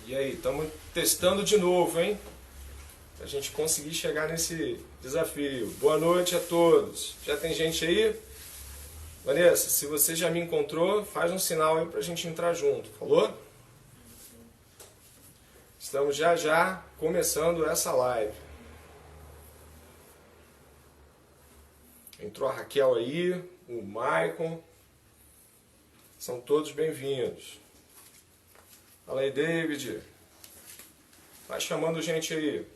E aí, estamos testando de novo, hein? Pra gente conseguir chegar nesse desafio. Boa noite a todos. Já tem gente aí? Vanessa, se você já me encontrou, faz um sinal aí pra gente entrar junto, falou? Estamos já já começando essa live. Entrou a Raquel aí, o Maicon. São todos bem-vindos. Fala aí, David. Vai chamando gente aí.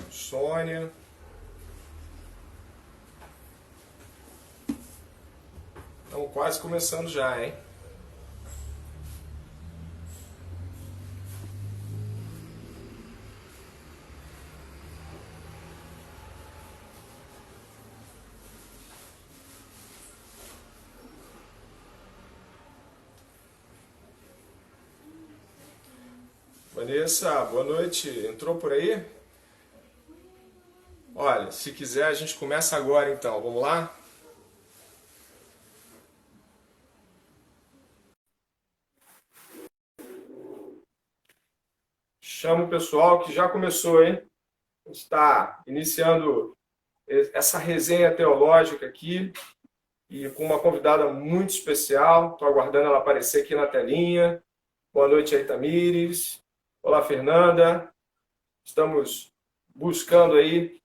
Sônia. Estamos quase começando já, hein? Vanessa, boa noite. Entrou por aí? Olha, se quiser a gente começa agora então. Vamos lá? Chama o pessoal que já começou, hein? A gente está iniciando essa resenha teológica aqui e com uma convidada muito especial. Estou aguardando ela aparecer aqui na telinha. Boa noite aí, Tamires. Olá, Fernanda. Estamos buscando aí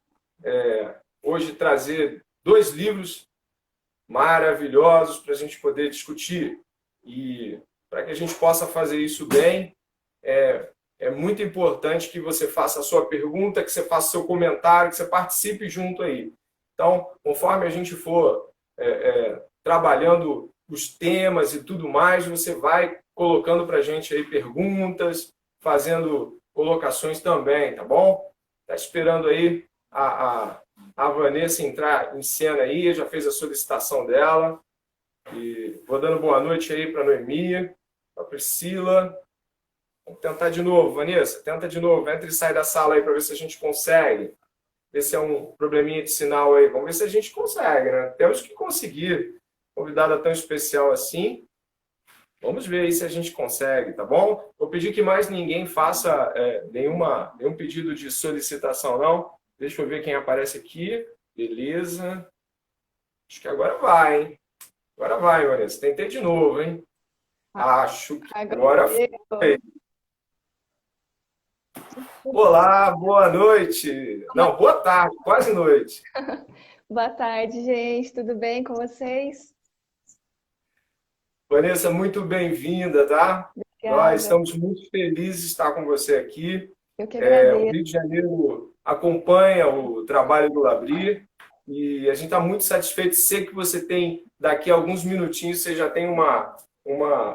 hoje trazer dois livros maravilhosos para a gente poder discutir. E para que a gente possa fazer isso bem, é muito importante que você faça a sua pergunta, que você faça o seu comentário, que você participe junto aí. Então, conforme a gente for trabalhando os temas e tudo mais, você vai colocando para a gente aí perguntas, fazendo colocações também, tá bom? Tá esperando aí a Vanessa entrar em cena aí, já fez a solicitação dela. E vou dando boa noite aí para a Noemi, para a Priscila. Vamos tentar de novo, Vanessa. Tenta de novo. Entra e sai da sala aí para ver se a gente consegue. Ver se é um probleminha de sinal aí. Vamos ver se a gente consegue, né? Temos que conseguir. Convidada tão especial assim. Vamos ver aí se a gente consegue, tá bom? Vou pedir que mais ninguém faça nenhum pedido de solicitação, não. Deixa eu ver quem aparece aqui. Beleza. Acho que agora vai, hein? Agora vai, Vanessa. Tentei de novo, hein? Acho que agora foi. Olá, boa noite. Não, boa tarde, quase noite. Boa tarde, gente. Tudo bem com vocês? Vanessa, muito bem-vinda, tá? Nós Obrigada. estamos muito felizes de estar com você aqui. Eu que O agradeço. Rio de Janeiro acompanha o trabalho do Labri e a gente está muito satisfeito. Sei que você tem, daqui a alguns minutinhos, você já tem uma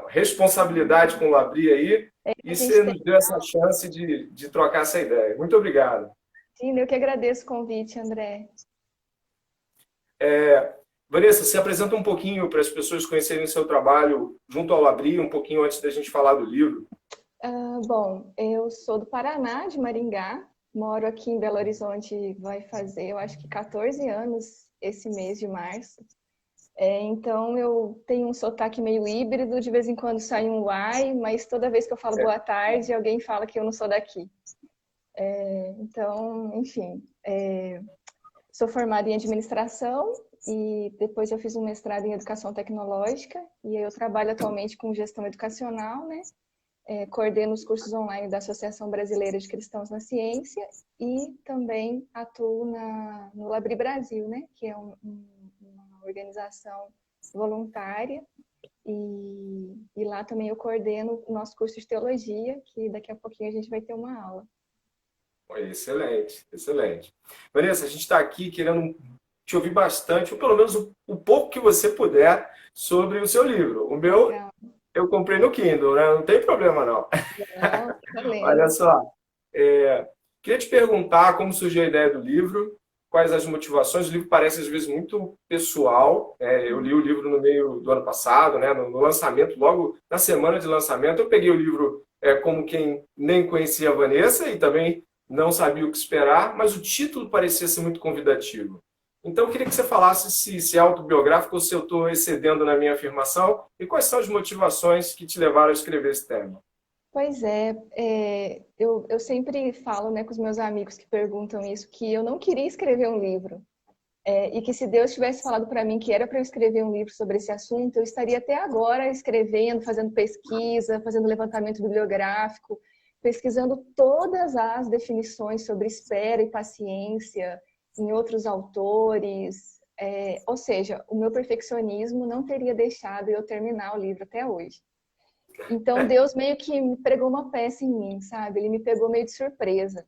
responsabilidade com o Labri aí A e gente você tem, nos deu essa chance de trocar essa ideia. Muito obrigado. sim, eu que agradeço o convite, André. Vanessa, se apresenta um pouquinho para as pessoas conhecerem o seu trabalho junto ao Labri, um pouquinho antes da gente falar do livro. Bom, eu sou do Paraná, de Maringá. Moro aqui em Belo Horizonte, vai fazer, eu acho que 14 anos esse mês de março. Então, eu tenho um sotaque meio híbrido, de vez em quando sai um uai, mas toda vez que eu falo boa tarde, alguém fala que eu não sou daqui. Então, enfim, sou formada em administração e depois eu fiz um mestrado em educação tecnológica e eu trabalho atualmente com gestão educacional, né? Coordeno os cursos online da Associação Brasileira de Cristãos na Ciência e também atuo no Labri Brasil, né? Que é uma organização voluntária e lá também eu coordeno o nosso curso de teologia, que daqui a pouquinho a gente vai ter uma aula. Excelente, excelente. Vanessa, a gente está aqui querendo te ouvir bastante, ou pelo menos o pouco que você puder, sobre o seu livro. O meu, Legal. eu comprei no Kindle, né? Não tem problema, não. Não, tá Olha lendo. só, queria te perguntar como surgiu a ideia do livro, quais as motivações. O livro parece, às vezes, muito pessoal. Eu li o livro no meio do ano passado, né? No lançamento, logo na semana de lançamento. Eu peguei o livro como quem nem conhecia a Vanessa e também não sabia o que esperar, mas o título parecia ser muito convidativo. Então, eu queria que você falasse se é autobiográfico ou se eu estou excedendo na minha afirmação e quais são as motivações que te levaram a escrever esse tema. Pois é, eu sempre falo, né, com os meus amigos que perguntam isso, que eu não queria escrever um livro. E que se Deus tivesse falado para mim que era para eu escrever um livro sobre esse assunto, eu estaria até agora escrevendo, fazendo pesquisa, fazendo levantamento bibliográfico, pesquisando todas as definições sobre espera e paciência em outros autores. Ou seja, o meu perfeccionismo não teria deixado eu terminar o livro até hoje. Então Deus meio que me pregou uma peça em mim, sabe? Ele me pegou meio de surpresa.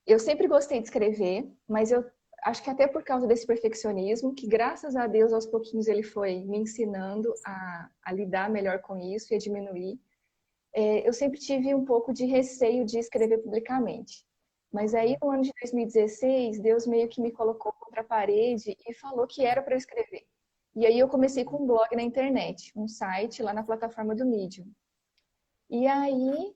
Eu sempre gostei de escrever, mas eu acho que até por causa desse perfeccionismo, que graças a Deus aos pouquinhos ele foi me ensinando a lidar melhor com isso e a diminuir. Eu sempre tive um pouco de receio de escrever publicamente. Mas aí no ano de 2016, Deus meio que me colocou contra a parede e falou que era para eu escrever. E aí eu comecei com um blog na internet, um site lá na plataforma do Medium. E aí,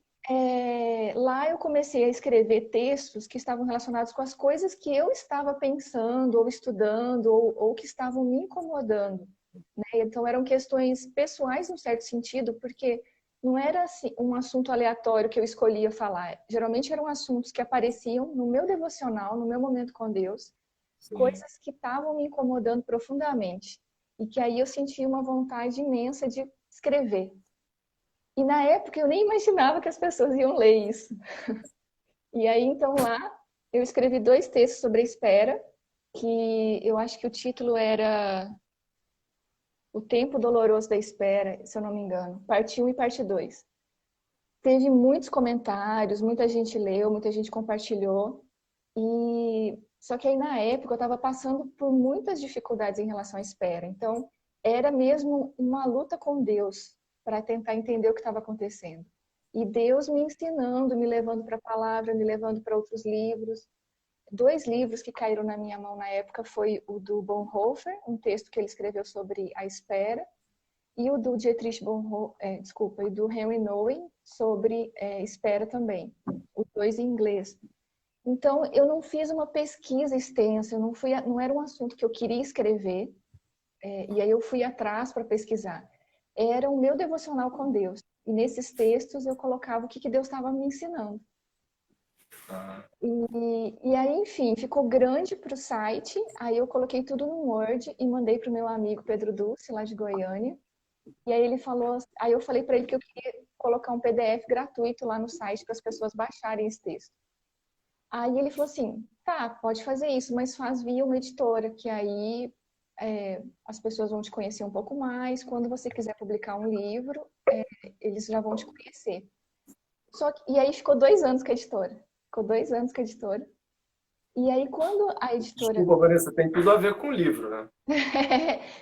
lá eu comecei a escrever textos que estavam relacionados com as coisas que eu estava pensando, ou estudando, ou que estavam me incomodando, né? Então, eram questões pessoais, num certo sentido, porque não era assim, um assunto aleatório que eu escolhia falar. Geralmente eram assuntos que apareciam no meu devocional, no meu momento com Deus, Sim. coisas que estavam me incomodando profundamente. E que aí eu sentia uma vontade imensa de escrever. E na época eu nem imaginava que as pessoas iam ler isso. E aí então lá eu escrevi dois textos sobre a espera, que eu acho que o título era O Tempo Doloroso da Espera, se eu não me engano, parte um e parte 2. Teve muitos comentários, muita gente leu, muita gente compartilhou. E só que aí na época eu estava passando por muitas dificuldades em relação à espera. Então era mesmo uma luta com Deus para tentar entender o que estava acontecendo. E Deus me ensinando, me levando para a palavra, me levando para outros livros. Dois livros que caíram na minha mão na época foi o do Bonhoeffer, um texto que ele escreveu sobre a espera, e o do Dietrich Bonhoeffer, desculpa, e do Henry Nouwen sobre espera também, os dois em inglês. Então, eu não fiz uma pesquisa extensa, não era um assunto que eu queria escrever, e aí eu fui atrás para pesquisar. Era o meu devocional com Deus. E nesses textos eu colocava o que Deus estava me ensinando. Ah, E aí, enfim, ficou grande para o site. Aí eu coloquei tudo no Word e mandei para o meu amigo Pedro Dulce, lá de Goiânia. E aí ele falou, aí eu falei para ele que eu queria colocar um PDF gratuito lá no site para as pessoas baixarem esse texto. Aí ele falou assim, tá, pode fazer isso, mas faz via uma editora, que aí as pessoas vão te conhecer um pouco mais. Quando você quiser publicar um livro, eles já vão te conhecer. E aí ficou 2 anos com a editora. Ficou 2 anos com a editora. E aí quando a editora... desculpa, Vanessa, tem tudo a ver com o livro, né?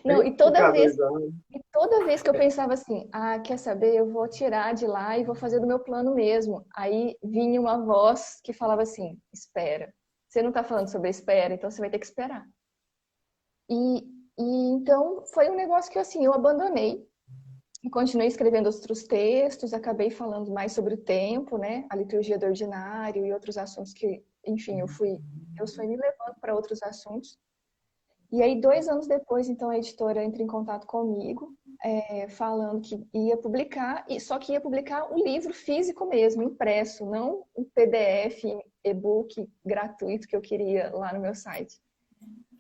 Não, Tem e que ficar 2 anos. toda vez que eu pensava assim, quer saber, eu vou tirar de lá e vou fazer do meu plano mesmo. Aí vinha uma voz que falava assim, espera. Você não está falando sobre a espera, então você vai ter que esperar. E, então foi um negócio que assim, eu abandonei e continuei escrevendo outros textos, acabei falando mais sobre o tempo, né, a liturgia do ordinário e outros assuntos que, enfim, Deus foi me levando para outros assuntos. E aí 2 anos depois, então a editora entra em contato comigo, falando que ia publicar, só que ia publicar o livro físico mesmo, impresso, não o PDF, e-book gratuito que eu queria lá no meu site.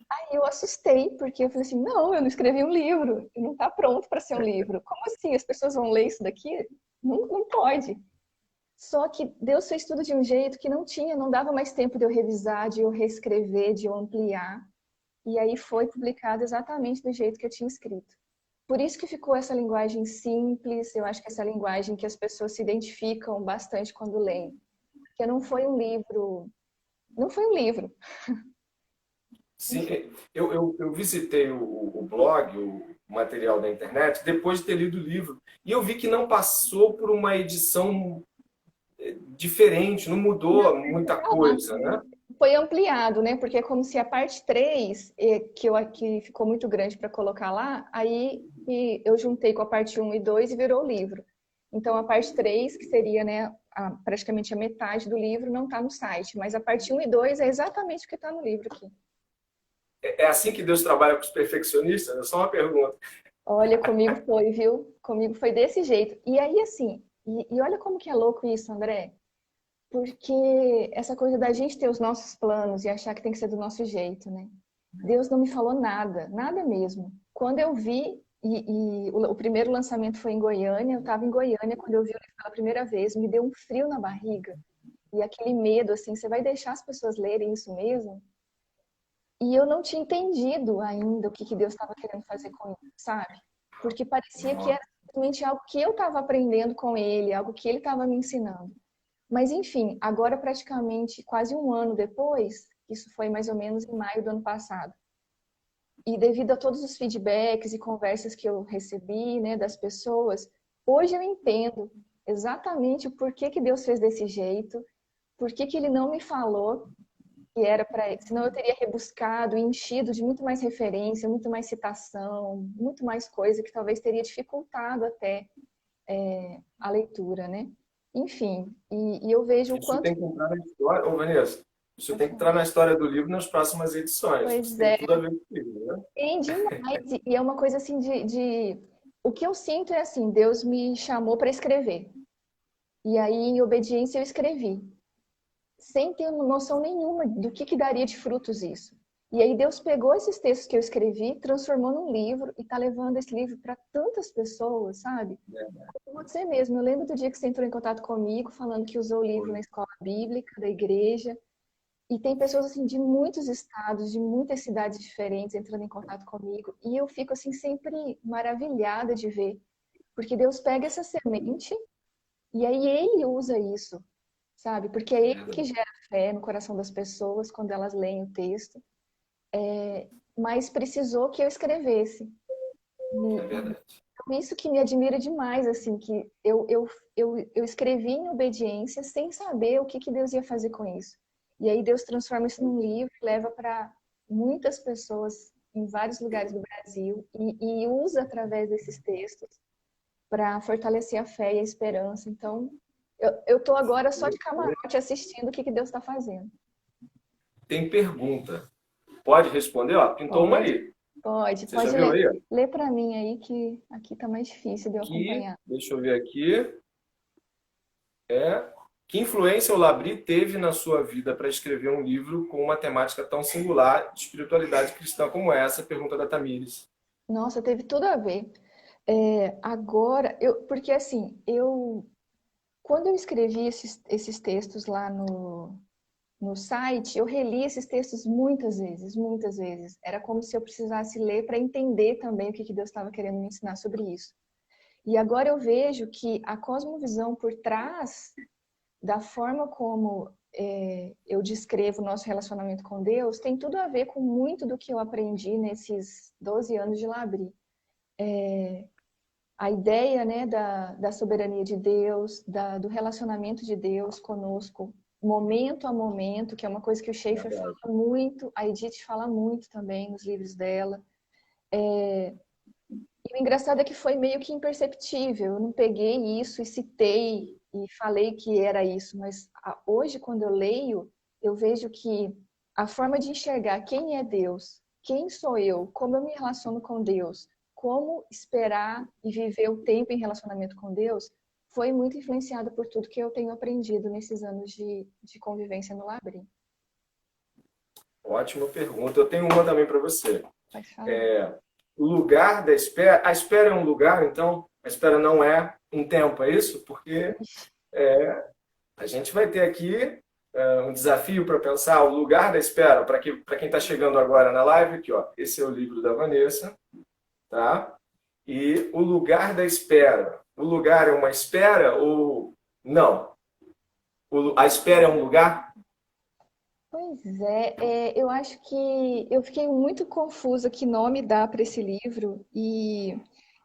Aí eu assustei, porque eu falei assim, não, eu não escrevi um livro, não está pronto para ser um livro. Como assim? As pessoas vão ler isso daqui? Não, não pode. Só que Deus fez tudo de um jeito que não dava mais tempo de eu revisar, de eu reescrever, de eu ampliar. E aí foi publicado exatamente do jeito que eu tinha escrito. Por isso que ficou essa linguagem simples, eu acho que essa linguagem que as pessoas se identificam bastante quando leem. Porque não foi um livro. Sim, eu visitei o blog, o material da internet, depois de ter lido o livro. E eu vi que não passou por uma edição diferente, não mudou muita coisa, né? Foi ampliado, né? Porque é como se a parte 3 que ficou muito grande para colocar lá, aí eu juntei com a parte 1 e 2 e virou o livro. Então, a parte 3 que seria, né, praticamente a metade do livro, não está no site, mas a parte 1 e 2 é exatamente o que está no livro aqui. É assim que Deus trabalha com os perfeccionistas? É só uma pergunta. Olha, comigo foi, viu? Comigo foi desse jeito. E aí, assim, e olha como que é louco isso, André. Porque essa coisa da gente ter os nossos planos e achar que tem que ser do nosso jeito, né? Deus não me falou nada, nada mesmo. Quando eu vi, o primeiro lançamento foi em Goiânia, eu estava em Goiânia quando eu vi o livro pela primeira vez, me deu um frio na barriga. E aquele medo, assim, você vai deixar as pessoas lerem isso mesmo? E eu não tinha entendido ainda o que Deus estava querendo fazer com isso, sabe? Porque parecia que era simplesmente algo que eu estava aprendendo com ele, algo que ele estava me ensinando. Mas, enfim, agora praticamente quase um ano depois, isso foi mais ou menos em maio do ano passado, e devido a todos os feedbacks e conversas que eu recebi, né, das pessoas, hoje eu entendo exatamente o porquê que Deus fez desse jeito, por que que ele não me falou que era para ele, senão eu teria rebuscado e enchido de muito mais referência, muito mais citação, muito mais coisa que talvez teria dificultado até a leitura, né? Enfim, e eu vejo o Isso quanto. tem que entrar na história, ô Vanessa, isso Pode tem que falar. entrar na história do livro nas próximas edições. Isso Pois tem é, tudo a ver com o livro, né? tem demais. E é uma coisa assim de. O que eu sinto é assim, Deus me chamou para escrever. E aí, em obediência, eu escrevi. Sem ter noção nenhuma do que daria de frutos isso. E aí Deus pegou esses textos que eu escrevi, transformou num livro e está levando esse livro para tantas pessoas, sabe? Como você mesmo. Eu lembro do dia que você entrou em contato comigo, falando que usou o livro na escola bíblica da igreja. E tem pessoas assim de muitos estados, de muitas cidades diferentes entrando em contato comigo. E eu fico assim sempre maravilhada de ver, porque Deus pega essa semente e aí ele usa isso, sabe? Porque é ele que gera fé no coração das pessoas quando elas leem o texto. Mas precisou que eu escrevesse. É E verdade. isso que me admira demais, assim, que eu escrevi em obediência sem saber o que Deus ia fazer com isso. E aí Deus transforma isso num livro e leva para muitas pessoas em vários lugares do Brasil e usa através desses textos para fortalecer a fé e a esperança. Então, eu tô agora só de camarote assistindo o que Deus está fazendo. Tem pergunta. Pode responder? Ó, pintou uma Pode, aí. pode, Você já pode viu ler. aí? Ó? Lê para mim aí que aqui tá mais difícil de eu Que, acompanhar. deixa eu ver aqui. É. Que influência o Labri teve na sua vida para escrever um livro com uma temática tão singular de espiritualidade cristã como essa? Pergunta da Tamires. Nossa, teve tudo a ver. Agora, porque assim, quando eu escrevi esses textos lá no site, eu reli esses textos muitas vezes, muitas vezes. Era como se eu precisasse ler para entender também o que Deus estava querendo me ensinar sobre isso. E agora eu vejo que a cosmovisão por trás da forma como eu descrevo o nosso relacionamento com Deus tem tudo a ver com muito do que eu aprendi nesses 12 anos de Labri. A ideia, né, da soberania de Deus, do relacionamento de Deus conosco, momento a momento, que é uma coisa que o Schaeffer fala muito, a Edith fala muito também nos livros dela. E o engraçado é que foi meio que imperceptível. Eu não peguei isso e citei e falei que era isso, mas hoje, quando eu leio, eu vejo que a forma de enxergar quem é Deus, quem sou eu, como eu me relaciono com Deus, como esperar e viver o tempo em relacionamento com Deus, foi muito influenciada por tudo que eu tenho aprendido nesses anos de convivência no Labrim. Ótima pergunta. Eu tenho uma também para você. Pode falar. O lugar da espera. A espera é um lugar, então? A espera não é um tempo, é isso? Porque a gente vai ter aqui um desafio para pensar o lugar da espera. Para quem está chegando agora na live, aqui, ó, esse é o livro da Vanessa, tá? E o lugar da espera. O lugar é uma espera ou não? A espera é um lugar? Pois eu acho que eu fiquei muito confusa que nome dá para esse livro e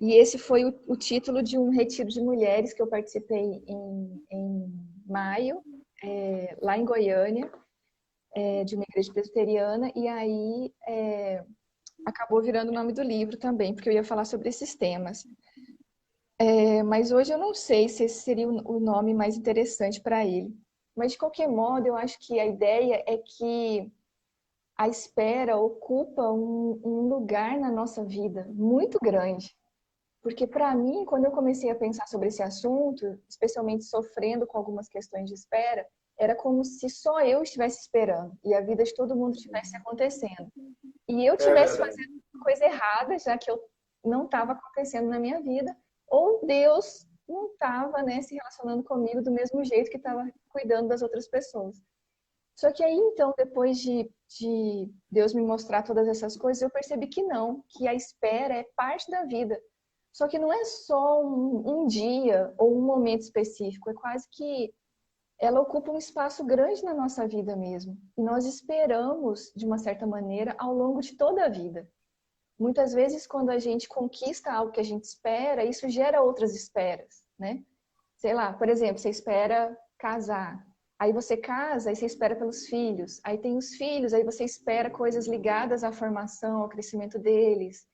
esse foi o título de um retiro de mulheres que eu participei em maio, lá em Goiânia, de uma igreja presbiteriana, e aí acabou virando o nome do livro também, porque eu ia falar sobre esses temas. Mas hoje eu não sei se esse seria o nome mais interessante para ele. Mas, de qualquer modo, eu acho que a ideia é que a espera ocupa um lugar na nossa vida muito grande. Porque, para mim, quando eu comecei a pensar sobre esse assunto, especialmente sofrendo com algumas questões de espera, era como se só eu estivesse esperando e a vida de todo mundo estivesse acontecendo. E eu É estivesse verdade. fazendo coisa errada, já que eu não estava acontecendo na minha vida, ou Deus não estava, né, se relacionando comigo do mesmo jeito que estava cuidando das outras pessoas. Só que aí, então, depois de Deus me mostrar todas essas coisas, eu percebi que não, que a espera é parte da vida. Só que não é só um dia ou um momento específico, é quase que ela ocupa um espaço grande na nossa vida mesmo. E nós esperamos, de uma certa maneira, ao longo de toda a vida. Muitas vezes, quando a gente conquista algo que a gente espera, isso gera outras esperas, né? Sei lá, por exemplo, você espera casar. Aí você casa e você espera pelos filhos. Aí tem os filhos, aí você espera coisas ligadas à formação, ao crescimento deles.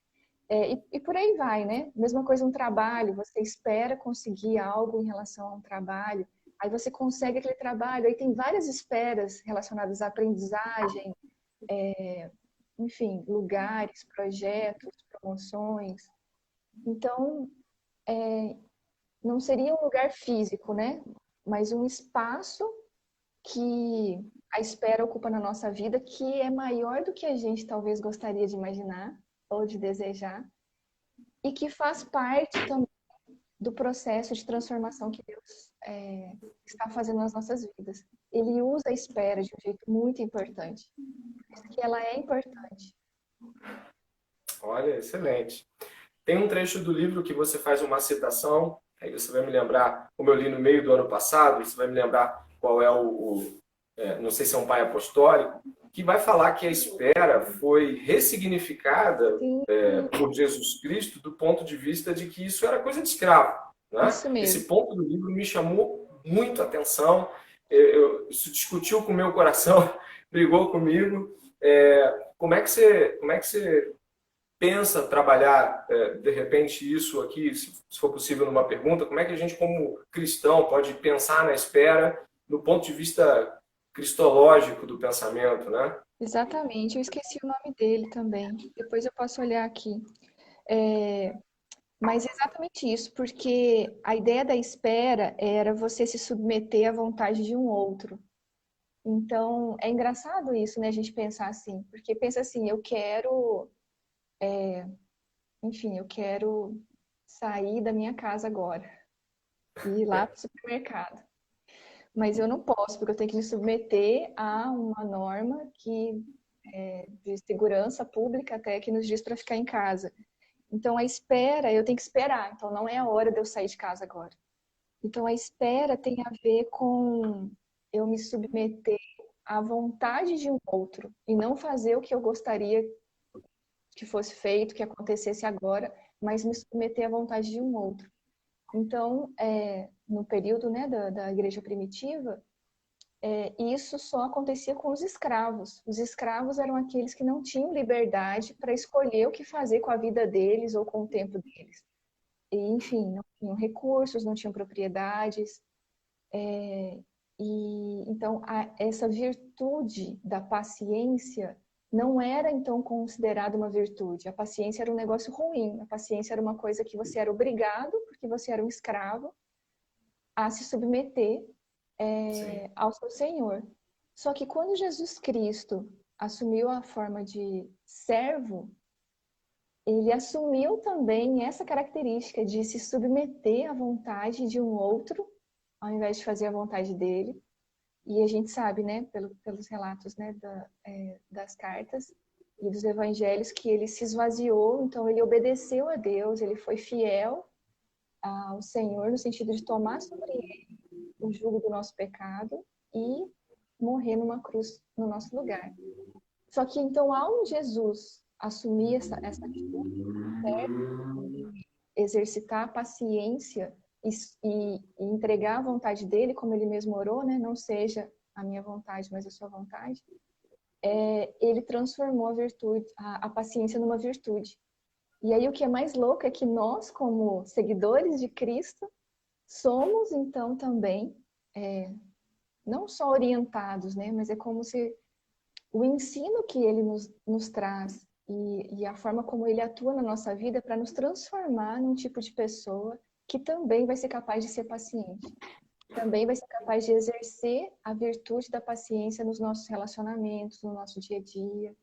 E por aí vai, né? Mesma coisa no trabalho, você espera conseguir algo em relação a um trabalho, aí você consegue aquele trabalho, aí tem várias esperas relacionadas à aprendizagem, enfim, lugares, projetos, promoções. Então, não seria um lugar físico, né? Mas um espaço que a espera ocupa na nossa vida, que é maior do que a gente talvez gostaria de imaginar ou de desejar, e que faz parte também do processo de transformação que Deus está fazendo nas nossas vidas. Ele usa a espera de um jeito muito importante, que ela é importante. Olha, excelente. Tem um trecho do livro que você faz uma citação, aí você vai me lembrar, como eu li no meio do ano passado, você vai me lembrar qual é não sei se é um pai apostólico, que vai falar que a espera foi ressignificada Sim, por Jesus Cristo do ponto de vista de que isso era coisa de escravo. Né? isso Esse mesmo. ponto do livro me chamou muito a atenção, isso discutiu com o meu coração, brigou comigo. Como é que você pensa trabalhar, de repente, isso aqui, se for possível, numa pergunta, como é que a gente, como cristão, pode pensar na espera do ponto de vista cristológico do pensamento, né? Exatamente, eu esqueci o nome dele também. Depois eu posso olhar aqui. É, mas é exatamente isso, porque a ideia da espera era você se submeter à vontade de um outro. Então, é engraçado isso, né, a gente pensar assim, porque pensa assim, eu quero sair da minha casa agora e ir lá para o supermercado. Mas eu não posso, porque eu tenho que me submeter a uma norma de segurança pública até que nos diz para ficar em casa. Então, a espera, eu tenho que esperar. Então, não é a hora de eu sair de casa agora. Então, a espera tem a ver com eu me submeter à vontade de um outro e não fazer o que eu gostaria que fosse feito, que acontecesse agora, mas me submeter à vontade de um outro. Então, no período, né, da igreja primitiva, isso só acontecia com os escravos. Os escravos eram aqueles que não tinham liberdade para escolher o que fazer com a vida deles ou com o tempo deles. E, enfim, não tinham recursos, não tinham propriedades. Então, essa virtude da paciência não era, então, considerada uma virtude. A paciência era um negócio ruim. A paciência era uma coisa que você era obrigado, porque você era um escravo, a se submeter Sim. ao seu Senhor. Só que quando Jesus Cristo assumiu a forma de servo, ele assumiu também essa característica de se submeter à vontade de um outro, ao invés de fazer a vontade dele. E a gente sabe, né, pelos relatos, né, das cartas e dos evangelhos, que ele se esvaziou, então ele obedeceu a Deus, ele foi fiel ao Senhor, no sentido de tomar sobre ele o jugo do nosso pecado e morrer numa cruz no nosso lugar. Só que então, ao Jesus assumir essa atitude, exercitar a paciência e entregar a vontade dele, como ele mesmo orou, né? Não seja a minha vontade, mas a sua vontade. Ele transformou a paciência numa virtude. E aí o que é mais louco é que nós, como seguidores de Cristo, somos então também não só orientados, né? Mas é como se o ensino que ele nos traz e a forma como ele atua na nossa vida para nos transformar num tipo de pessoa que também vai ser capaz de ser paciente, também vai ser capaz de exercer a virtude da paciência nos nossos relacionamentos, no nosso dia a dia.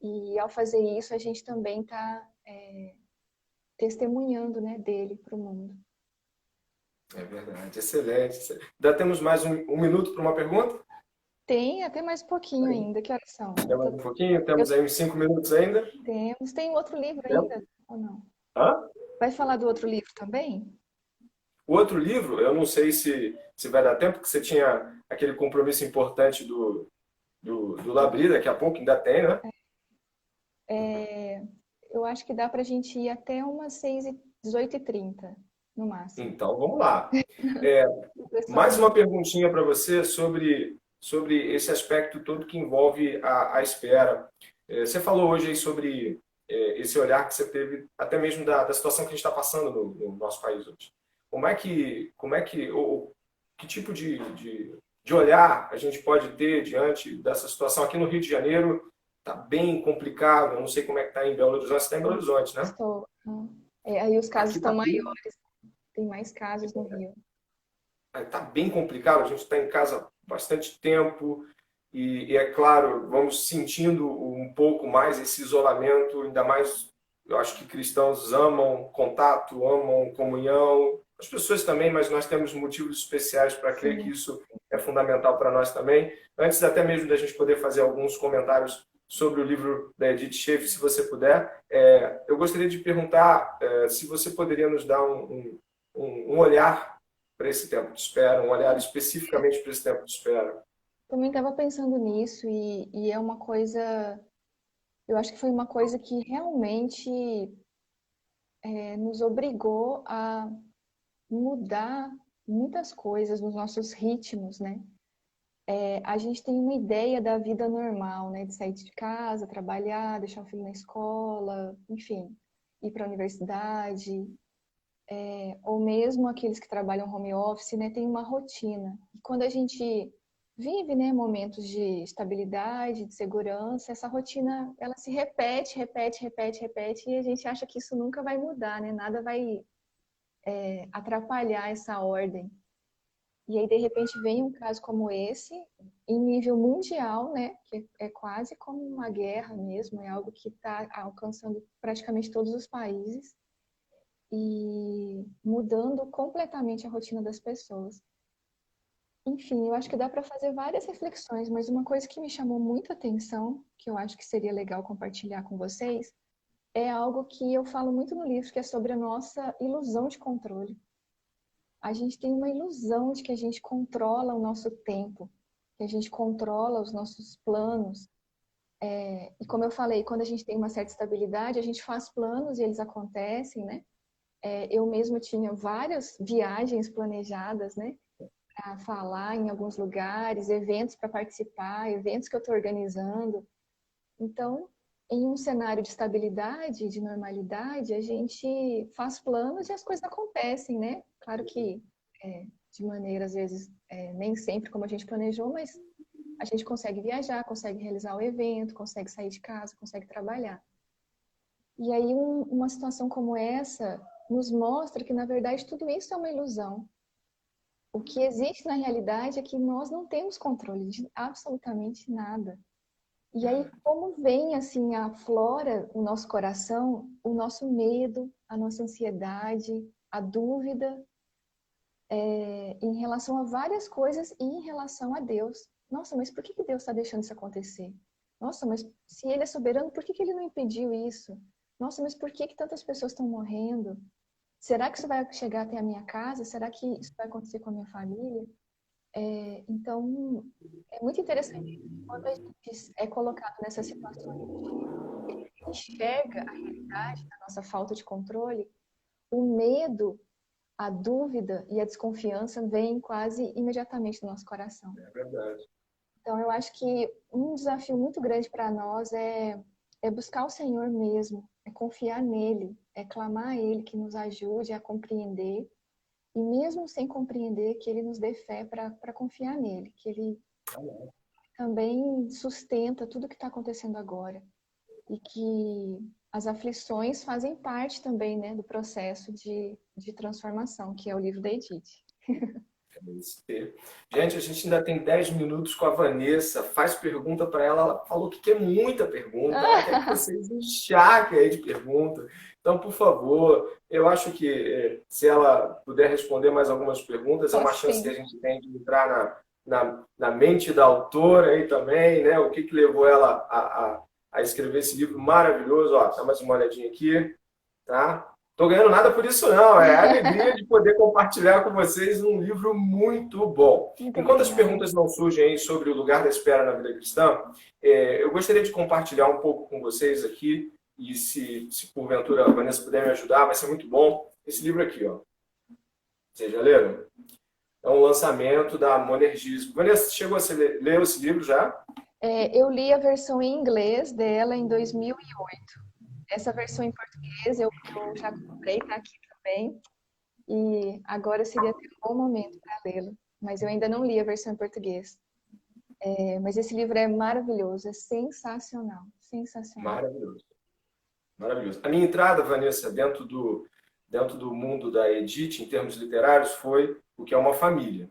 E ao fazer isso, a gente também está testemunhando, né, dele para o mundo. É verdade, excelente. Ainda temos mais um minuto para uma pergunta? Tem até mais um pouquinho ainda. Que horas são? Tem mais um pouquinho? Eu Temos aí uns 5 minutos ainda? temos. Tem outro livro Temos? ainda ou não? Hã? Vai falar do outro livro também? O outro livro, eu não sei se vai dar tempo, porque você tinha aquele compromisso importante do Labri, daqui a pouco ainda tem, né? Eu acho que dá para a gente ir até umas 18h30, no máximo. Então, vamos lá. É, O pessoal mais também. uma perguntinha para você sobre esse aspecto todo que envolve a espera. Você falou hoje aí sobre esse olhar que você teve, até mesmo da situação que a gente está passando no nosso país hoje. Ou que tipo de olhar a gente pode ter diante dessa situação? Aqui no Rio de Janeiro está bem complicado, eu não sei como é que está em Belo Horizonte, você está em Belo Horizonte, né? Estou. Aí os casos Aqui está estão bem maiores, tem mais casos no Rio. Está bem complicado, a gente está em casa há bastante tempo e é claro, vamos sentindo um pouco mais esse isolamento, ainda mais, eu acho que cristãos amam contato, amam comunhão, as pessoas também, mas nós temos motivos especiais para crer que Sim. isso é fundamental para nós também. Antes até mesmo da gente poder fazer alguns comentários sobre o livro da Edith Schaefer, se você puder, eu gostaria de perguntar se você poderia nos dar um olhar para esse tempo de espera, um olhar especificamente para esse tempo de espera. Também estava pensando nisso e é uma coisa, eu acho que foi uma coisa que realmente nos obrigou a mudar muitas coisas nos nossos ritmos, né? A gente tem uma ideia da vida normal, né? De sair de casa, trabalhar, deixar o filho na escola, enfim, ir para a universidade, ou mesmo aqueles que trabalham home office, né? Tem uma rotina. E quando a gente vive, né, momentos de estabilidade, de segurança, essa rotina, ela se repete, repete, repete, repete, e a gente acha que isso nunca vai mudar, né? Nada vai atrapalhar essa ordem. E aí, de repente, vem um caso como esse, em nível mundial, né? Que é quase como uma guerra mesmo, é algo que está alcançando praticamente todos os países e mudando completamente a rotina das pessoas. Enfim, eu acho que dá para fazer várias reflexões, mas uma coisa que me chamou muita atenção, que eu acho que seria legal compartilhar com vocês, é algo que eu falo muito no livro, que é sobre a nossa ilusão de controle. A gente tem uma ilusão de que a gente controla o nosso tempo, que a gente controla os nossos planos. E como eu falei, quando a gente tem uma certa estabilidade, a gente faz planos e eles acontecem, né? Eu mesma tinha várias viagens planejadas, né? Para falar em alguns lugares, eventos para participar, eventos que eu estou organizando. Então, em um cenário de estabilidade, de normalidade, a gente faz planos e as coisas acontecem, né? Claro que de maneira, às vezes, nem sempre como a gente planejou, mas a gente consegue viajar, consegue realizar o evento, consegue sair de casa, consegue trabalhar. E aí, uma situação como essa nos mostra que, na verdade, tudo isso é uma ilusão. O que existe na realidade é que nós não temos controle de absolutamente nada. E aí, como vem assim, aflora o nosso coração, o nosso medo, a nossa ansiedade, a dúvida em relação a várias coisas e em relação a Deus. Nossa, mas por que Deus está deixando isso acontecer? Nossa, mas se Ele é soberano, por que Ele não impediu isso? Nossa, mas por que tantas pessoas estão morrendo? Será que isso vai chegar até a minha casa? Será que isso vai acontecer com a minha família? Então, é muito interessante quando a gente é colocado nessas situações de enxerga a realidade da nossa falta de controle, o medo, a dúvida e a desconfiança vêm quase imediatamente no nosso coração. É verdade. Então, eu acho que um desafio muito grande para nós é buscar o Senhor mesmo, é confiar nele, é clamar a Ele que nos ajude a compreender e mesmo sem compreender, que Ele nos dê fé para confiar nele, que Ele também sustenta tudo que está acontecendo agora. E que as aflições fazem parte também, né, do processo de transformação, que é o livro da Edith. Gente, a gente ainda tem 10 minutos com a Vanessa. Faz pergunta para ela. Ela falou que quer muita pergunta. Ela quer que vocês encharquem aí de pergunta. Então, por favor, eu acho que se ela puder responder mais algumas perguntas, é uma Posso chance que sim. a gente tem de entrar na mente da autora aí também, né? O que levou ela a escrever esse livro maravilhoso. Ó, dá mais uma olhadinha aqui, tá? Tô ganhando nada por isso, não. É a alegria de poder compartilhar com vocês um livro muito bom. Muito Enquanto as obrigada. perguntas não surgem aí sobre o lugar da espera na vida cristã, eu gostaria de compartilhar um pouco com vocês aqui, e se porventura a Vanessa puder me ajudar, vai ser muito bom. Esse livro aqui, ó. Vocês já leram? É um lançamento da Monergismo. Vanessa, chegou a ler esse livro já? Eu li a versão em inglês dela em 2008. Essa versão em português eu já comprei, tá aqui também. E agora seria até um bom momento para lê-la. Mas eu ainda não li a versão em português. Mas esse livro é maravilhoso, é sensacional, sensacional. Maravilhoso. Maravilhoso. A minha entrada, Vanessa, dentro do mundo da Edith, em termos literários, foi O que é uma família,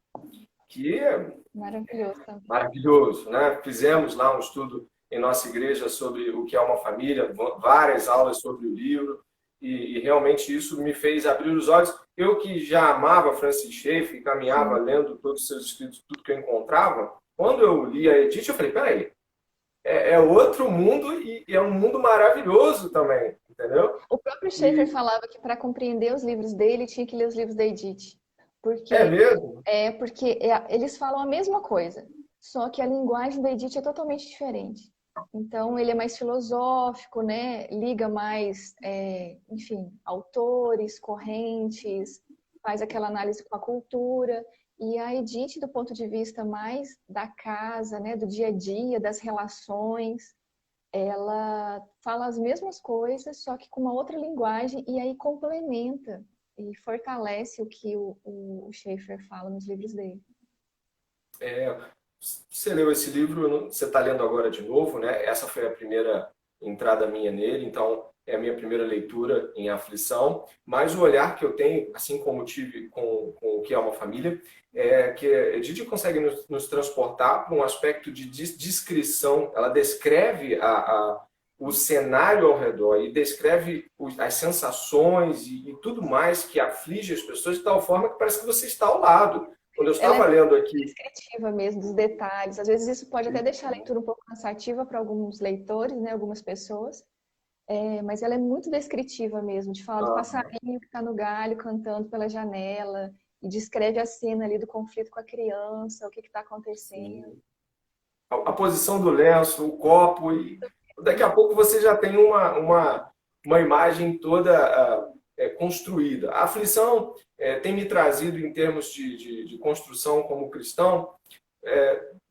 que é Maravilhoso também. maravilhoso, né? Fizemos lá um estudo em nossa igreja sobre o que é uma família, várias aulas sobre o livro, e realmente isso me fez abrir os olhos. Eu que já amava Francis Schaeffer, caminhava Sim. lendo todos os seus escritos, tudo que eu encontrava, quando eu li a Edith, eu falei, peraí, é outro mundo e é um mundo maravilhoso também, entendeu? O próprio Schaeffer E falava que para compreender os livros dele tinha que ler os livros da Edith. é Porque mesmo? eles falam a mesma coisa, só que a linguagem da Edith é totalmente diferente. Então ele é mais filosófico, né? Liga mais, enfim, autores, correntes, faz aquela análise com a cultura. E a Edith, do ponto de vista mais da casa, né? Do dia a dia, das relações, ela fala as mesmas coisas, só que com uma outra linguagem, e aí complementa e fortalece o que o Schaeffer fala nos livros dele. É, você leu esse livro, você está lendo agora de novo, né? Essa foi a primeira entrada minha nele, então é a minha primeira leitura em Aflição. Mas o olhar que eu tenho, assim como tive com o que é uma família, é que a Edith consegue nos transportar para um aspecto de descrição. Ela descreve o cenário ao redor e descreve as sensações e tudo mais que aflige as pessoas de tal forma que parece que você está ao lado. Quando eu Ela é estava lendo aqui. descritiva mesmo, dos detalhes. Às vezes isso pode até deixar a leitura um pouco cansativa para alguns leitores, né, algumas pessoas, mas ela é muito descritiva mesmo, de falar do passarinho que está no galho cantando pela janela, e descreve a cena ali do conflito com a criança, o que está acontecendo. A posição do lenço, o copo, e daqui a pouco você já tem uma imagem toda construída. A aflição tem me trazido, em termos de construção como cristão,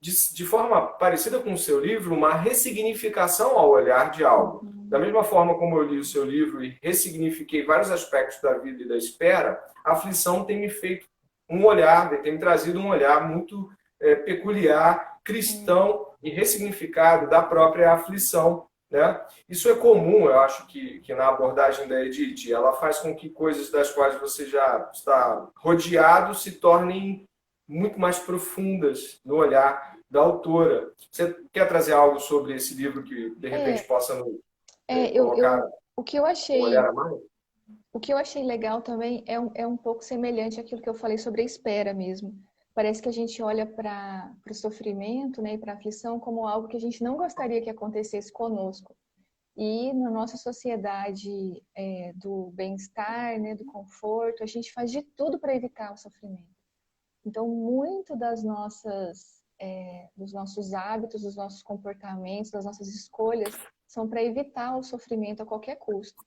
de forma parecida com o seu livro, uma ressignificação ao olhar de algo. Da mesma forma como eu li o seu livro e ressignifiquei vários aspectos da vida e da espera, a aflição tem me feito um olhar, tem me trazido um olhar muito peculiar, cristão e ressignificado da própria aflição. Né? Isso é comum, eu acho que na abordagem da Edith, ela faz com que coisas das quais você já está rodeado se tornem muito mais profundas no olhar da autora. Você quer trazer algo sobre esse livro que, de repente, É, possa nos é, eu, colocar eu, o que eu um olhar achei, a mais? o que eu achei legal também é um pouco semelhante àquilo que eu falei sobre a espera mesmo. Parece que a gente olha para o sofrimento, né, e para a aflição como algo que a gente não gostaria que acontecesse conosco. E na nossa sociedade do bem-estar, né, do conforto, a gente faz de tudo para evitar o sofrimento. Então, muito dos nossos hábitos, dos nossos comportamentos, das nossas escolhas, são para evitar o sofrimento a qualquer custo.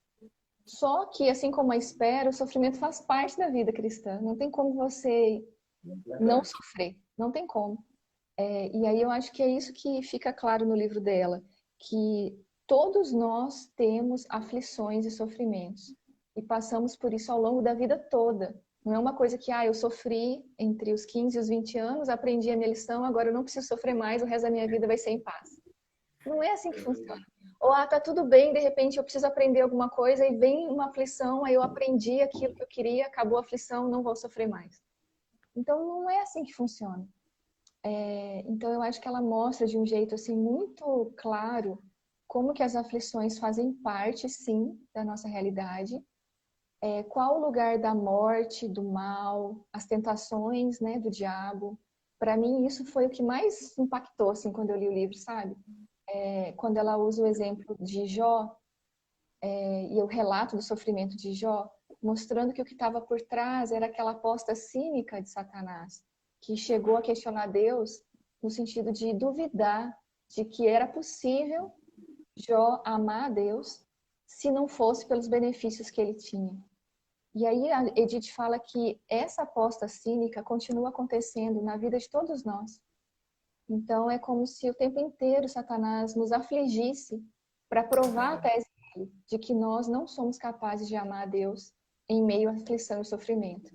Só que, assim como a espera, o sofrimento faz parte da vida cristã. Não tem como você não Verdade. sofrer. Não tem como. E aí eu acho que é isso que fica claro no livro dela, que todos nós temos aflições e sofrimentos. E passamos por isso ao longo da vida toda. Não é uma coisa que, eu sofri entre os 15 e os 20 anos, aprendi a minha lição, agora eu não preciso sofrer mais, o resto da minha vida vai ser em paz. Não é assim que funciona. Ou, tá tudo bem, de repente eu preciso aprender alguma coisa e vem uma aflição, aí eu aprendi aquilo que eu queria, acabou a aflição, não vou sofrer mais. Então, não é assim que funciona. Então, eu acho que ela mostra de um jeito, assim, muito claro como que as aflições fazem parte, sim, da nossa realidade. Qual o lugar da morte, do mal, as tentações, né, do diabo. Para mim, isso foi o que mais impactou, assim, quando eu li o livro, sabe? Quando ela usa o exemplo de Jó, e o relato do sofrimento de Jó, mostrando que o que estava por trás era aquela aposta cínica de Satanás, que chegou a questionar Deus no sentido de duvidar de que era possível Jó amar a Deus se não fosse pelos benefícios que ele tinha. E aí a Edith fala que essa aposta cínica continua acontecendo na vida de todos nós. Então é como se o tempo inteiro Satanás nos afligisse para provar a tese dele de que nós não somos capazes de amar a Deus em meio à aflição e sofrimento.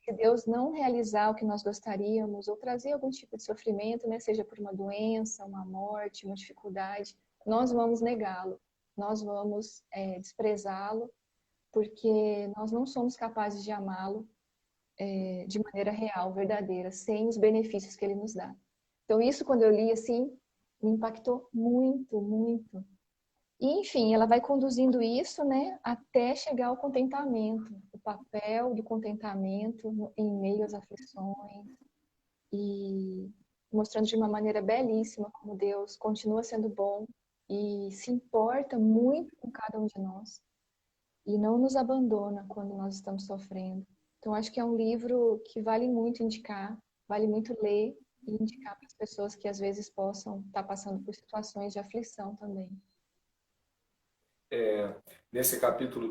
Se Deus não realizar o que nós gostaríamos ou trazer algum tipo de sofrimento, né, seja por uma doença, uma morte, uma dificuldade, nós vamos negá-lo, nós vamos desprezá-lo, porque nós não somos capazes de amá-lo de maneira real, verdadeira, sem os benefícios que ele nos dá. Então, isso, quando eu li, assim, me impactou muito, muito. E, enfim, ela vai conduzindo isso, né, até chegar ao contentamento, o papel do contentamento em meio às aflições, e mostrando de uma maneira belíssima como Deus continua sendo bom e se importa muito com cada um de nós e não nos abandona quando nós estamos sofrendo. Então, acho que é um livro que vale muito indicar, vale muito ler e indicar para as pessoas que às vezes possam estar passando por situações de aflição também. Nesse capítulo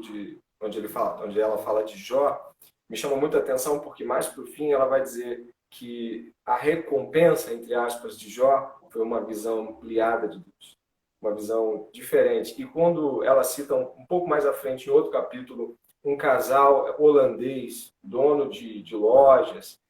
onde ela fala de Jó, me chama muita atenção porque mais para o fim ela vai dizer que a recompensa, entre aspas, de Jó foi uma visão ampliada de Deus, uma visão diferente. E quando ela cita um pouco mais à frente, em outro capítulo, um casal holandês, dono de lojas,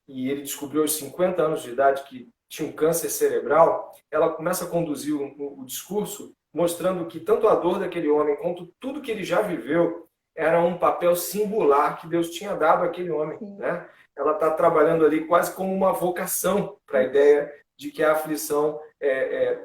e ele descobriu aos 50 anos de idade que tinha um câncer cerebral, ela começa a conduzir o discurso mostrando que tanto a dor daquele homem quanto tudo que ele já viveu era um papel singular que Deus tinha dado àquele homem, né? Ela está trabalhando ali quase como uma vocação para a ideia de que a aflição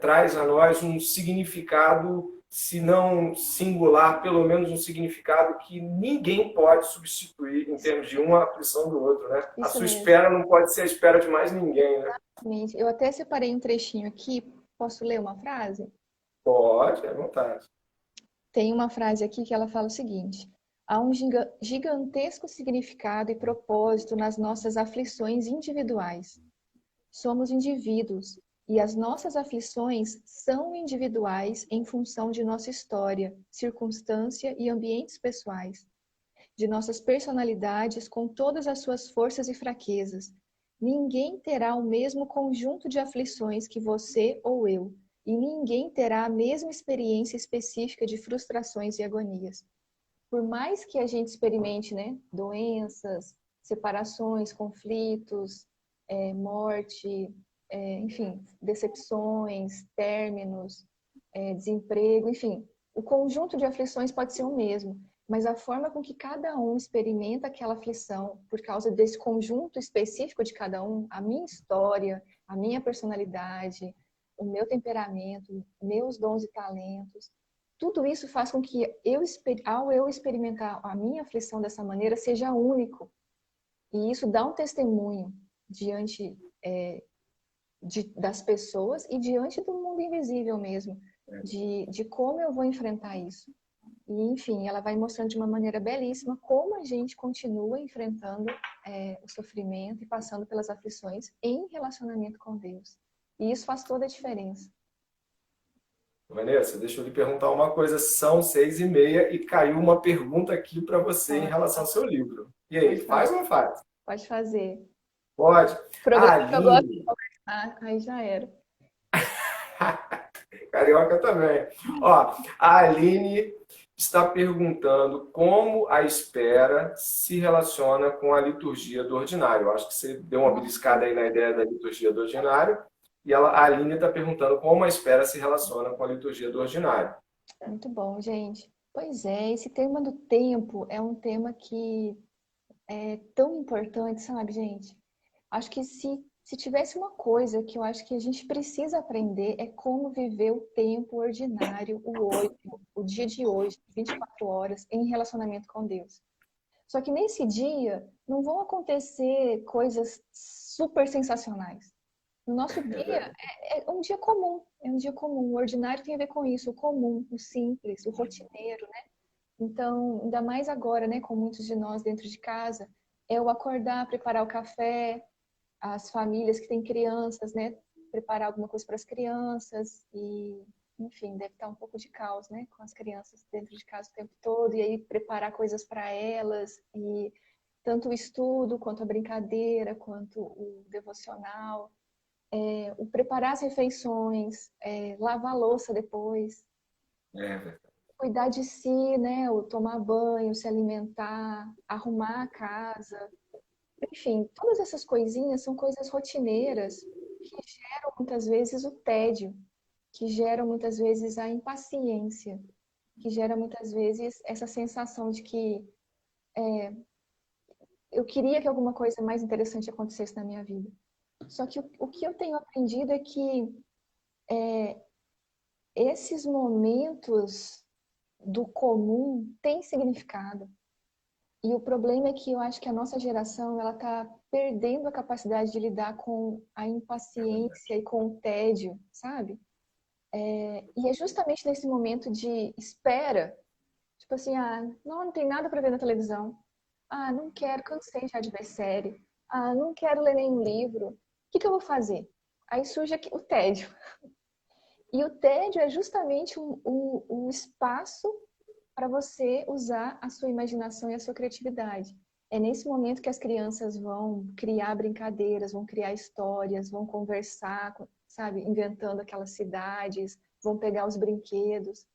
traz a nós um significado, se não singular, pelo menos um significado que ninguém pode substituir em termos de uma aflição do outro, né? Isso a sua mesmo. espera não pode ser a espera de mais ninguém, né? Exatamente. Eu até separei um trechinho aqui. Posso ler uma frase? Pode, à vontade. Tem uma frase aqui que ela fala o seguinte: há um gigantesco significado e propósito nas nossas aflições individuais. Somos indivíduos e as nossas aflições são individuais em função de nossa história, circunstância e ambientes pessoais, de nossas personalidades com todas as suas forças e fraquezas. Ninguém terá o mesmo conjunto de aflições que você ou eu, e ninguém terá a mesma experiência específica de frustrações e agonias. Por mais que a gente experimente, né, doenças, separações, conflitos, morte, enfim, decepções, términos, desemprego, enfim, o conjunto de aflições pode ser o mesmo, mas a forma com que cada um experimenta aquela aflição, por causa desse conjunto específico de cada um, a minha história, a minha personalidade, o meu temperamento, meus dons e talentos, tudo isso faz com que ao eu experimentar a minha aflição dessa maneira, seja único. E isso dá um testemunho diante das pessoas e diante do mundo invisível mesmo, de como eu vou enfrentar isso. E, enfim, ela vai mostrando de uma maneira belíssima como a gente continua enfrentando o sofrimento e passando pelas aflições em relacionamento com Deus. E isso faz toda a diferença. Vanessa, deixa eu lhe perguntar uma coisa. São 6h30 e caiu uma pergunta aqui para você em relação ao seu livro. E aí, faz ou não faz? Pode fazer. Pode. Programa que eu gosto de conversar, aí já era. Carioca também. Ó, a Aline está perguntando como a espera se relaciona com a liturgia do ordinário. Eu acho que você deu uma beliscada aí na ideia da liturgia do ordinário, e a Aline está perguntando como a espera se relaciona com a liturgia do ordinário. Muito bom, gente. Pois é, esse tema do tempo é um tema que é tão importante, sabe, gente? Acho que se tivesse uma coisa que eu acho que a gente precisa aprender é como viver o tempo ordinário, o hoje, o dia de hoje, 24 horas, em relacionamento com Deus. Só que nesse dia não vão acontecer coisas super sensacionais. No nosso dia é um dia comum, é um dia comum. O ordinário tem a ver com isso, o comum, o simples, o rotineiro, né? Então, ainda mais agora, né, com muitos de nós dentro de casa, é o acordar, preparar o café, as famílias que têm crianças, né, preparar alguma coisa para as crianças e, enfim, deve estar um pouco de caos, né, com as crianças dentro de casa o tempo todo e aí preparar coisas para elas e tanto o estudo quanto a brincadeira, quanto o devocional, o preparar as refeições, lavar a louça depois, É, cuidar de si, né, o tomar banho, se alimentar, arrumar a casa. Enfim, todas essas coisinhas são coisas rotineiras que geram muitas vezes o tédio, que geram muitas vezes a impaciência, que gera muitas vezes essa sensação de que eu queria que alguma coisa mais interessante acontecesse na minha vida. Só que o que eu tenho aprendido é que esses momentos do comum têm significado. E o problema é que eu acho que a nossa geração ela está perdendo a capacidade de lidar com a impaciência e com o tédio, sabe? E é justamente nesse momento de espera, tipo assim, não tem nada para ver na televisão. Não quero, cansei já de ver série. Não quero ler nenhum livro. O que eu vou fazer? Aí surge aqui o tédio. E o tédio é justamente um espaço para você usar a sua imaginação e a sua criatividade. É nesse momento que as crianças vão criar brincadeiras, vão criar histórias, vão conversar, sabe, inventando aquelas cidades, vão pegar os brinquedos.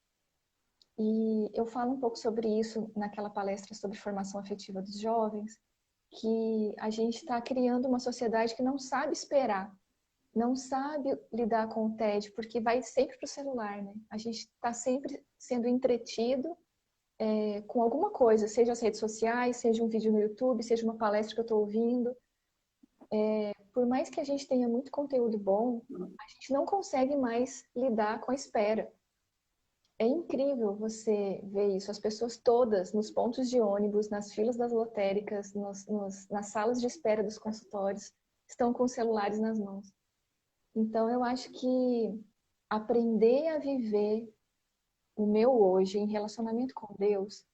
E eu falo um pouco sobre isso naquela palestra sobre formação afetiva dos jovens, que a gente está criando uma sociedade que não sabe esperar, não sabe lidar com o tédio, porque vai sempre para o celular, né? A gente está sempre sendo entretido com alguma coisa, seja as redes sociais, seja um vídeo no YouTube, seja uma palestra que eu estou ouvindo. Por mais que a gente tenha muito conteúdo bom, a gente não consegue mais lidar com a espera. É incrível você ver isso, as pessoas todas nos pontos de ônibus, nas filas das lotéricas, nas salas de espera dos consultórios, estão com celulares nas mãos. Então, eu acho que aprender a viver o meu hoje em relacionamento com Deus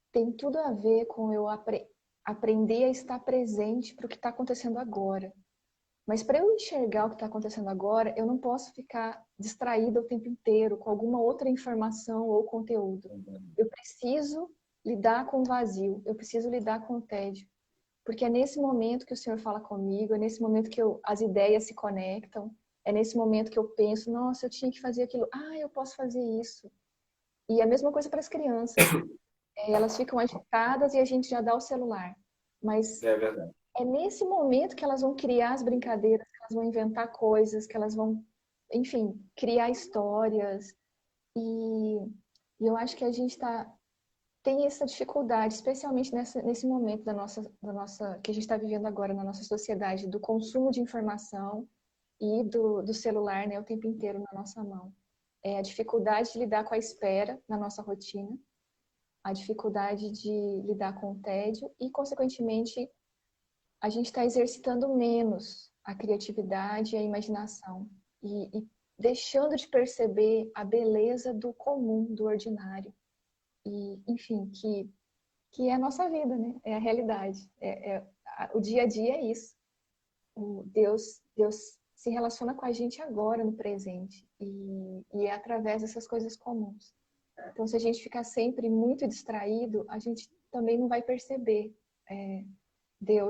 tem tudo a ver com eu aprender a estar presente para o que está acontecendo agora. Mas para eu enxergar o que está acontecendo agora, eu não posso ficar distraída o tempo inteiro com alguma outra informação ou conteúdo. Eu preciso lidar com o vazio, eu preciso lidar com o tédio. Porque é nesse momento que o Senhor fala comigo, é nesse momento que as ideias se conectam, é nesse momento que eu penso, nossa, eu tinha que fazer aquilo, eu posso fazer isso. E a mesma coisa para as crianças. Elas ficam agitadas e a gente já dá o celular. Mas é verdade. é nesse momento que elas vão criar as brincadeiras, que elas vão inventar coisas, que elas vão, enfim, criar histórias. E eu acho que a gente tem essa dificuldade, especialmente nesse momento da nossa, que a gente está vivendo agora na nossa sociedade, do consumo de informação e do celular, né, o tempo inteiro na nossa mão. É a dificuldade de lidar com a espera na nossa rotina, a dificuldade de lidar com o tédio e, consequentemente, a gente está exercitando menos a criatividade e a imaginação e deixando de perceber a beleza do comum, do ordinário. E, enfim, que é a nossa vida, né? É a realidade. O dia a dia é isso. Deus se relaciona com a gente agora, no presente. E é através dessas coisas comuns. Então, se a gente ficar sempre muito distraído, a gente também não vai perceber Deus